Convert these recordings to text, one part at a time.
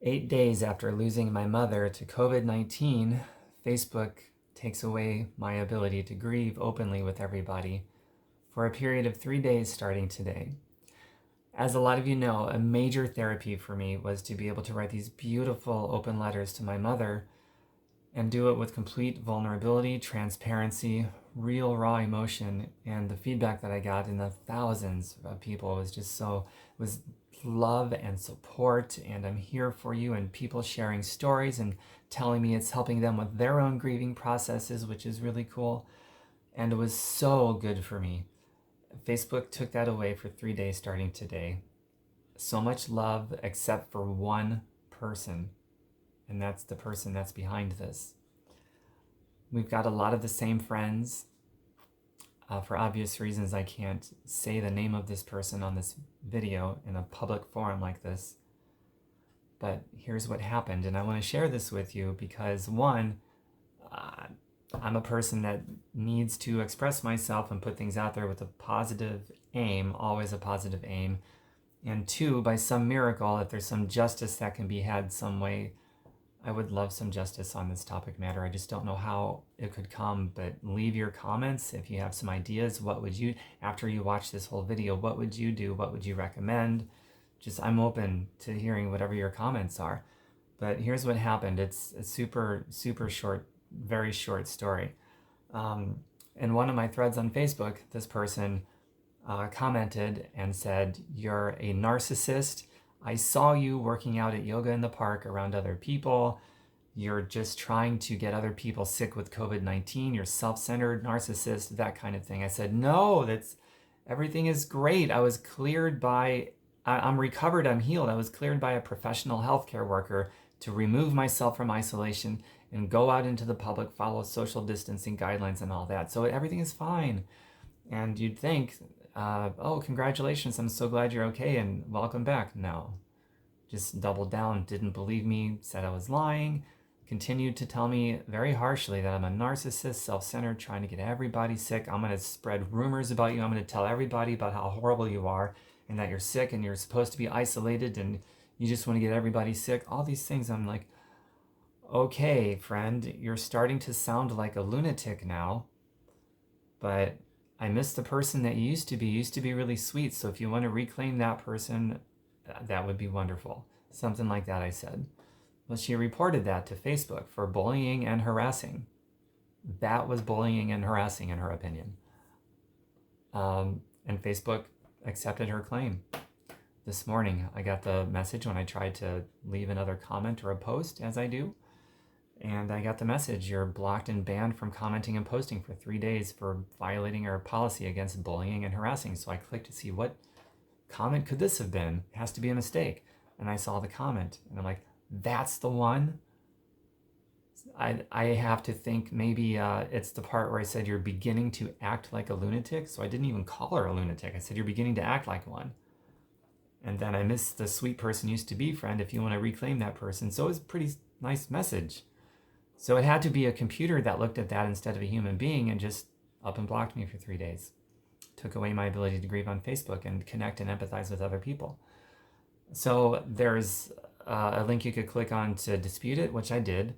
8 days after losing my mother to COVID-19, Facebook takes away my ability to grieve openly with everybody for a period of 3 days starting today. As a lot of you know, a major therapy for me was to be able to write these beautiful open letters to my mother and do it with complete vulnerability, transparency, real raw emotion. And the feedback that I got in the thousands of people was just was love and support, and I'm here for you, and people sharing stories and telling me it's helping them with their own grieving processes, which is really cool. And it was so good for me. Facebook took that away for 3 days starting today. So much love except for one person, and that's the person that's behind this. We've got a lot of the same friends. For obvious reasons, I can't say the name of this person on this video in a public forum like this. But here's what happened, and I want to share this with you because, one, I'm a person that needs to express myself and put things out there with a positive aim, always a positive aim. And two, by some miracle, if there's some justice that can be had some way, I would love some justice on this topic matter. I just don't know how it could come, but leave your comments if you have some ideas. What would you, after you watch this whole video, what would you do? What would you recommend? I'm open to hearing whatever your comments are. But here's what happened. It's a super, super short, very short story. In one of my threads on Facebook, this person commented and said, "You're a narcissist. I saw you working out at yoga in the park around other people. You're just trying to get other people sick with COVID-19. You're self-centered, narcissist," that kind of thing. I said, no, everything is great. I was cleared by, I'm recovered, I'm healed. I was cleared by a professional healthcare worker to remove myself from isolation and go out into the public, follow social distancing guidelines and all that. So everything is fine. And you'd think, oh, congratulations, I'm so glad you're okay and welcome back. No, just doubled down, didn't believe me, said I was lying, continued to tell me very harshly that I'm a narcissist, self-centered, trying to get everybody sick. I'm going to spread rumors about you. I'm going to tell everybody about how horrible you are and that you're sick and you're supposed to be isolated and you just want to get everybody sick. All these things. I'm like, okay, friend, you're starting to sound like a lunatic now, but I miss the person that you used to be. You used to be really sweet. So if you want to reclaim that person, that would be wonderful. Something like that, I said. Well, she reported that to Facebook for bullying and harassing. That was bullying and harassing in her opinion. And Facebook accepted her claim. This morning, I got the message when I tried to leave another comment or a post, as I do. And I got the message, you're blocked and banned from commenting and posting for 3 days for violating our policy against bullying and harassing. So I clicked to see what comment could this have been. It has to be a mistake. And I saw the comment and I'm like, that's the one? I have to think maybe it's the part where I said you're beginning to act like a lunatic. So I didn't even call her a lunatic. I said you're beginning to act like one. And then I missed the sweet person used to be friend if you want to reclaim that person. So it was a pretty nice message. So it had to be a computer that looked at that instead of a human being and just up and blocked me for 3 days. Took away my ability to grieve on Facebook and connect and empathize with other people. So there's a link you could click on to dispute it, which I did.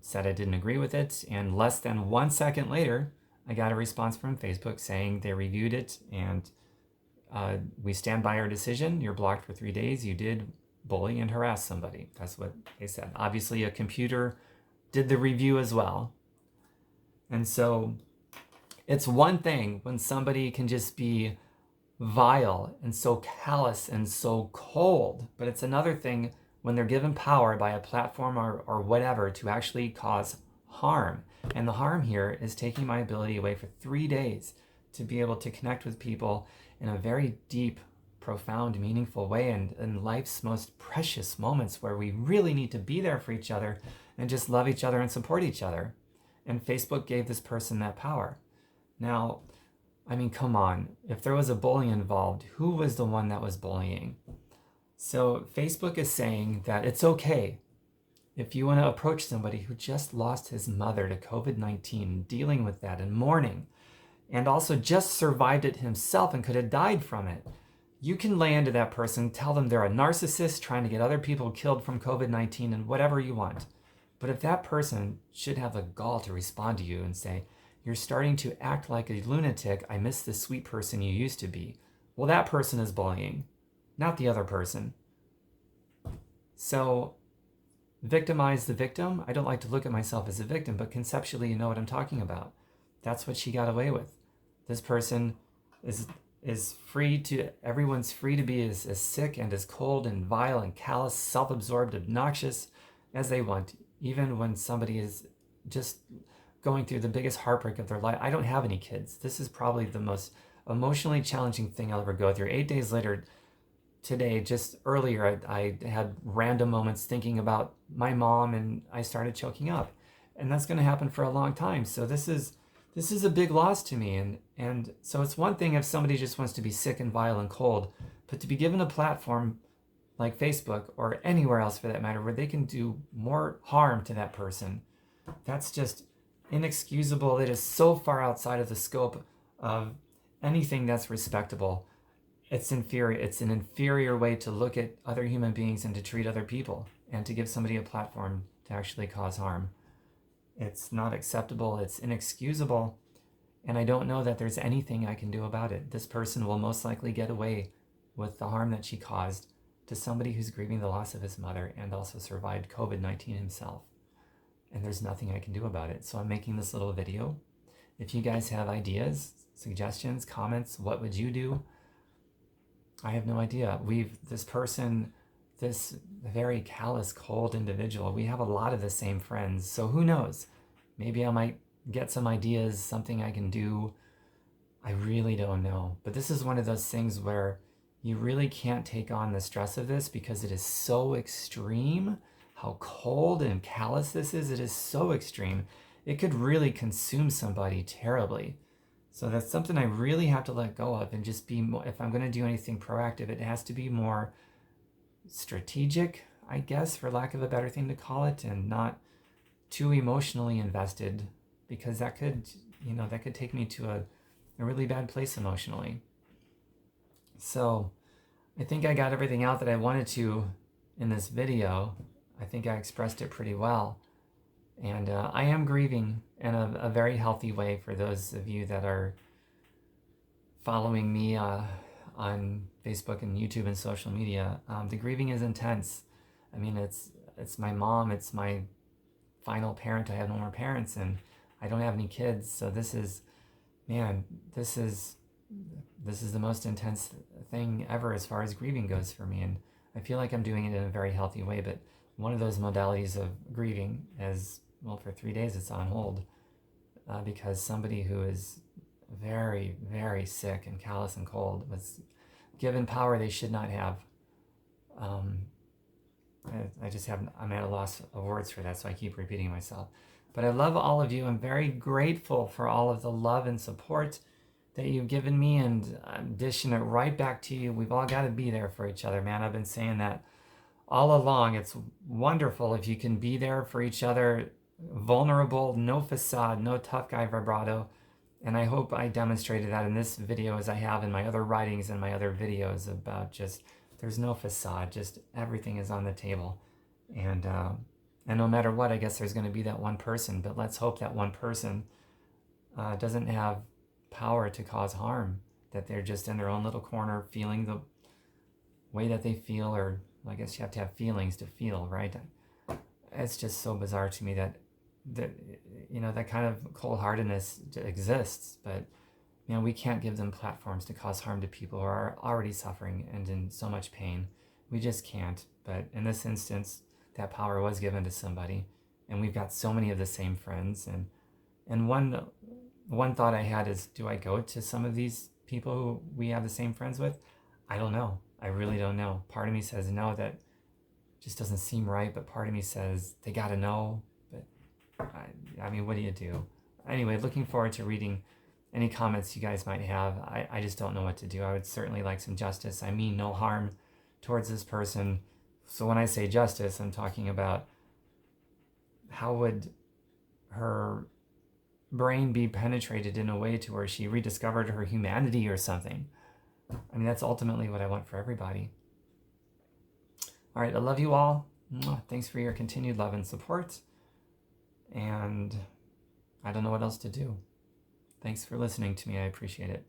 Said I didn't agree with it. And less than 1 second later, I got a response from Facebook saying they reviewed it and we stand by our decision. You're blocked for 3 days. You did bully and harass somebody. That's what they said. Obviously, a computer did the review as well. And so it's one thing when somebody can just be vile and so callous and so cold, but it's another thing when they're given power by a platform or whatever to actually cause harm. And the harm here is taking my ability away for 3 days to be able to connect with people in a very deep, profound, meaningful way, and in life's most precious moments where we really need to be there for each other and just love each other and support each other. And Facebook gave this person that power. Now, I mean, come on. If there was a bully involved, who was the one that was bullying? So Facebook is saying that it's okay if you want to approach somebody who just lost his mother to COVID-19, dealing with that and mourning, and also just survived it himself and could have died from it. You can lay into that person, tell them they're a narcissist trying to get other people killed from COVID-19 and whatever you want. But if that person should have the gall to respond to you and say, you're starting to act like a lunatic, I miss the sweet person you used to be. Well, that person is bullying, not the other person. So victimize the victim. I don't like to look at myself as a victim, but conceptually, you know what I'm talking about. That's what she got away with. This person is free to, everyone's free to be as sick and as cold and vile and callous, self-absorbed, obnoxious as they want, even when somebody is just going through the biggest heartbreak of their life. I don't have any kids. This is probably the most emotionally challenging thing I'll ever go through. 8 days later, today, just earlier, I had random moments thinking about my mom and I started choking up. And that's going to happen for a long time. So this is a big loss to me. And so it's one thing if somebody just wants to be sick and vile and cold, but to be given a platform like Facebook or anywhere else for that matter, where they can do more harm to that person, that's just inexcusable. It is so far outside of the scope of anything that's respectable. It's inferior. It's an inferior way to look at other human beings and to treat other people and to give somebody a platform to actually cause harm. It's not acceptable. It's inexcusable. And I don't know that there's anything I can do about it. This person will most likely get away with the harm that she caused to somebody who's grieving the loss of his mother and also survived COVID-19 himself. And there's nothing I can do about it. So I'm making this little video. If you guys have ideas, suggestions, comments, what would you do? I have no idea. This person, this very callous, cold individual, we have a lot of the same friends. So who knows? Maybe I might get some ideas, something I can do. I really don't know. But this is one of those things where you really can't take on the stress of this because it is so extreme. How cold and callous this is. It is so extreme. It could really consume somebody terribly. So that's something I really have to let go of and just be more, if I'm going to do anything proactive, it has to be more strategic, I guess, for lack of a better thing to call it, and not too emotionally invested, because that could take me to a really bad place emotionally. So I think I got everything out that I wanted to in this video. I think I expressed it pretty well. And I am grieving in a very healthy way for those of you that are following me on Facebook and YouTube and social media. The grieving is intense. I mean, it's my mom. It's my final parent. I have no more parents, and I don't have any kids. So this is the most intense thing ever as far as grieving goes for me. And I feel like I'm doing it in a very healthy way. But one of those modalities of grieving is, well, for 3 days it's on hold because somebody who is very, very sick and callous and cold was given power they should not have. I'm at a loss of words for that, so I keep repeating myself. But I love all of you. I'm very grateful for all of the love and support that you've given me, and I'm dishing it right back to you. We've all got to be there for each other, man. I've been saying that all along. It's wonderful if you can be there for each other, vulnerable, no facade, no tough guy vibrato. And I hope I demonstrated that in this video as I have in my other writings and my other videos about just, there's no facade, just everything is on the table. And no matter what, I guess there's going to be that one person, but let's hope that one person doesn't have power to cause harm, that they're just in their own little corner feeling the way that they feel, or I guess you have to have feelings to feel, right? It's just so bizarre to me that that kind of cold-heartedness exists, but we can't give them platforms to cause harm to people who are already suffering and in so much pain. We just can't. But in this instance, that power was given to somebody, and we've got so many of the same friends. And one thought I had is, do I go to some of these people who we have the same friends with? I don't know. I really don't know. Part of me says no, that just doesn't seem right, but part of me says they got to know. But I mean, what do you do? Anyway, looking forward to reading any comments you guys might have. I just don't know what to do. I would certainly like some justice. I mean no harm towards this person. So when I say justice, I'm talking about how would her brain be penetrated in a way to where she rediscovered her humanity or something. I mean, that's ultimately what I want for everybody. All right, I love you all. Thanks for your continued love and support. And I don't know what else to do. Thanks for listening to me. I appreciate it.